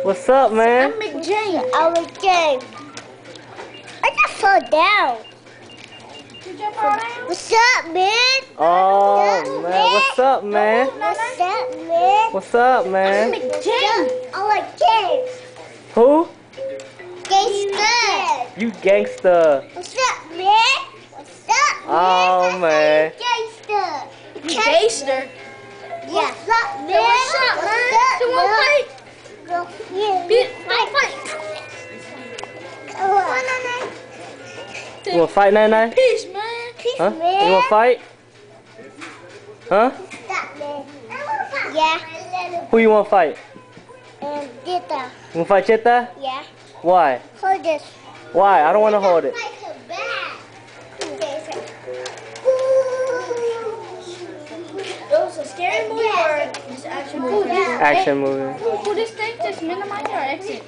What's up, man? I'm McJane. I was James. I just fell down. Did you fall down? What's up, man? Oh, man. What's up, man? What's up, man? What's up, I'm man? McJane. I like James. Who? Gangsta. You gangster. What's up, man? What's up, man? Oh, man. Gangsta. Gangster. Yeah. What's up, man? What's up, man? You want to fight? Go here. Fight. Come on. You wanna fight, Nine? Peace, man. Peace, Huh? man. You wanna fight? Huh? Stop, man. Yeah. Who you wanna fight? Dita. You wanna fight Cheta? Yeah. Why? Hold this. Why? I don't wanna hold it. It was a scary movie or just action movie? Action movie. Who this thing just minimize or exit?